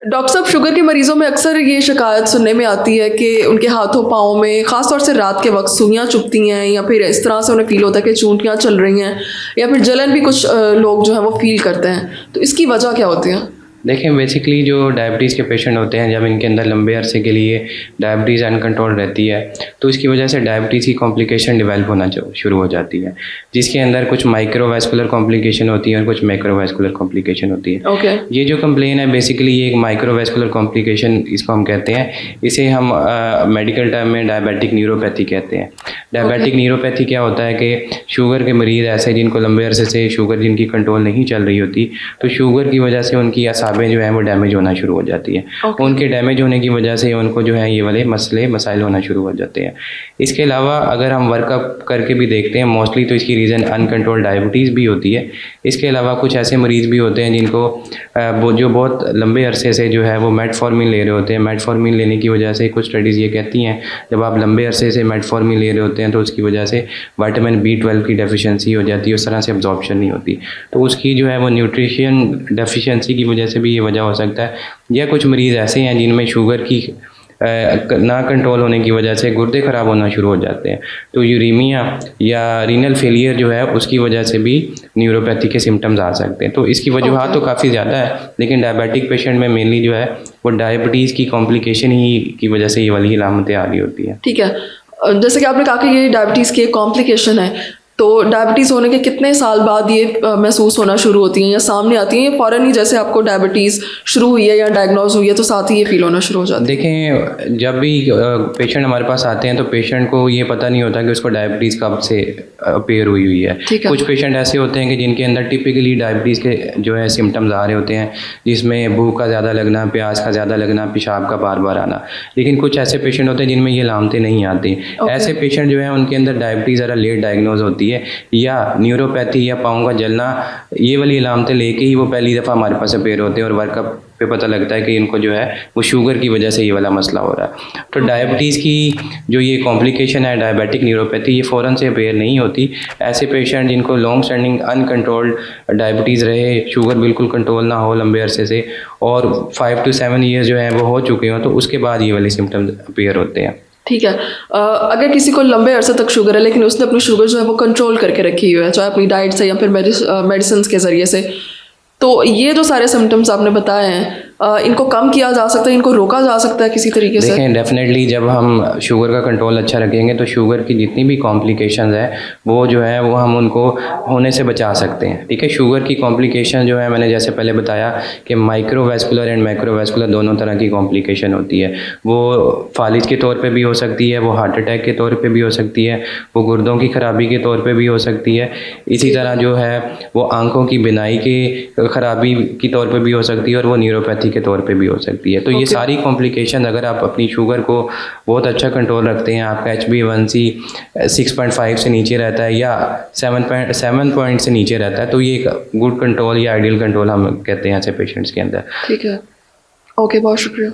Doctor साहब, sugar के मरीज़ों में अक्सर ये शिकायत सुनने में आती है कि उनके हाथों पाँव में ख़ास तौर से रात के वक्त सुइयाँ चुभती हैं, या फिर इस तरह से उन्हें फ़ील होता है कि चूंटियाँ चल रही हैं, या फिर जलन भी कुछ लोग जो है वो फ़ील करते हैं। तो इसकी वजह क्या होती है? देखिए, बेसिकली जो डायबिटीज़ के पेशेंट होते हैं, जब इनके अंदर लंबे अरसे के लिए डायबिटीज़ अनकंट्रोल रहती है, तो इसकी वजह से डायबिटीज़ की कॉम्प्लिकेशन डेवलप होना शुरू हो जाती है, जिसके अंदर कुछ माइक्रोवास्कुलर कॉम्प्लिकेशन होती है और कुछ मैक्रोवास्कुलर कॉम्प्लिकेशन होती है। ओके। ये जो कंप्लेन है, बेसिकली ये एक माइक्रोवास्कुलर कॉम्प्लिकेशन इसको हम कहते हैं। इसे हम मेडिकल टर्म में डायबिटिक न्यूरोपैथी कहते हैं। डायबिटिक न्यूरोपैथी क्या होता है कि शुगर के मरीज़ ऐसे जिनको लंबे अरसे से शुगर जिनकी कंट्रोल नहीं चल रही होती, तो शुगर की वजह से उनकी असाबें जो हैं वो डैमेज होना शुरू हो जाती है। उनके डैमेज होने की वजह से उनको जो है ये वाले मसाइल होना शुरू हो जाते हैं। इसके अलावा अगर हम वर्कअप करके भी देखते हैं, मोस्टली तो इसकी रीज़न अनकंट्रोल्ड डायबिटीज़ भी होती है। इसके अलावा कुछ ऐसे मरीज़ भी होते हैं जिनको जो बहुत लंबे अरसे से जो है वो मेटफॉर्मिन ले रहे होते हैं। मेटफॉर्मिन लेने की वजह से कुछ स्टडीज़ ये कहती हैं, जब आप लंबे अरसे से मेटफॉर्मिन ले रहे होते हैं तो उसकी वजह से विटामिन B12 की डेफिशिएंसी हो जाती है, उस तरह से अब्जॉर्प्शन नहीं होती। तो उसकी जो है वो न्यूट्रिशन डेफिशिएंसी की वजह से भी ये वजह हो सकता है। या कुछ मरीज़ ऐसे हैं जिनमें शुगर की ना कंट्रोल होने की वजह से गुर्दे ख़राब होना शुरू हो जाते हैं, तो यूरीमिया या रीनल फेलियर जो है उसकी वजह से भी न्यूरोपैथी के सिम्टम्स आ सकते हैं। तो इसकी वजूहत तो काफ़ी ज़्यादा है, लेकिन डायबिटिक पेशेंट में मेनली जो है वो डायबिटीज़ की कॉम्प्लिकेशन ही की वजह से ये वाली अलामतें आ रही होती है। ठीक है। जैसे कि आपने कहा कि ये डायबिटीज़ की एक कॉम्प्लिकेशन है, तो डायबिटीज़ होने के कितने साल बाद ये महसूस होना शुरू होती हैं या सामने आती हैं, या फ़ौरन ही जैसे आपको डायबिटीज़ शुरू हुई है या डायग्नोज हुई है तो साथ ही ये फ़ील होना शुरू हो जाता है? देखें, जब भी पेशेंट हमारे पास आते हैं तो पेशेंट को ये पता नहीं होता कि उसको डायबिटीज़ कब से अपेयर हुई है। कुछ पेशेंट ऐसे होते हैं कि जिनके अंदर टिपिकली डायबिटीज़ के जो है सिम्टम्स आ रहे होते हैं, जिसमें भूख का ज़्यादा लगना, प्यास का ज़्यादा लगना, पेशाब का बार बार आना। लेकिन कुछ ऐसे पेशेंट होते हैं जिनमें ये अलामतें नहीं आती। ऐसे पेशेंट जो है उनके अंदर डायबिटीज़ ज़रा लेट डायग्नोज होती है, या न्यूरोपैथी या पाँव का जलना, ये वाली अलामतें लेके ही वो पहली दफ़ा हमारे पास अपेयर होते हैं, और वर्कअप पे पता लगता है कि इनको जो है वो शुगर की वजह से ये वाला मसला हो रहा है। तो डायबिटीज़ की जो ये कॉम्प्लिकेशन है, डायबिटिक न्यूरोपैथी, ये फ़ौरन से अपेयर नहीं होती। ऐसे पेशेंट जिनको लॉन्ग स्टैंडिंग अनकंट्रोल्ड डायबिटीज़ रहे, शुगर बिल्कुल कंट्रोल ना हो लंबे अरसे से, और 5 to 7 ईयर्स जो है वो हो चुके हों, तो उसके बाद ये वाले सिम्टम्स अपेयर होते हैं। ठीक है। अगर किसी को लंबे अरसे तक शुगर है, लेकिन उसने अपनी शुगर जो है वो कंट्रोल करके रखी हुई है, चाहे अपनी डाइट से या फिर मेडिसिन के ज़रिए से, तो ये जो सारे सिम्टम्स आपने बताए हैं, इनको कम किया जा सकता है, इनको रोका जा सकता है किसी तरीके से? देखें, डेफिनेटली जब हम शुगर का कंट्रोल अच्छा रखेंगे तो शुगर की जितनी भी कॉम्प्लिकेशंस है वो जो है वो हम उनको होने से बचा सकते हैं। ठीक है, शुगर की कॉम्प्लिकेशन जो है, मैंने जैसे पहले बताया कि माइक्रोवास्कुलर एंड मैक्रोवास्कुलर दोनों तरह की कॉम्प्लिकेशन होती है। वो फालिज के तौर पे भी हो सकती है, वो हार्ट अटैक के तौर पे भी हो सकती है, वो गुर्दों की खराबी के तौर पे भी हो सकती है। इसी तरह जो है वो आंखों की बिनाई की खराबी के तौर पे भी हो सकती है, और वो न्यूरोपैथी के तौर पे भी हो सकती है। तो ये सारी कॉम्प्लिकेशन, अगर आप अपनी शुगर को बहुत अच्छा कंट्रोल रखते हैं, आपका HbA1c 6.5 से नीचे रहता है या 7 पॉइंट से नीचे रहता है, तो ये एक गुड कंट्रोल या आइडियल कंट्रोल हम कहते हैं ऐसे पेशेंट्स के अंदर। ठीक है। ओके, बहुत शुक्रिया।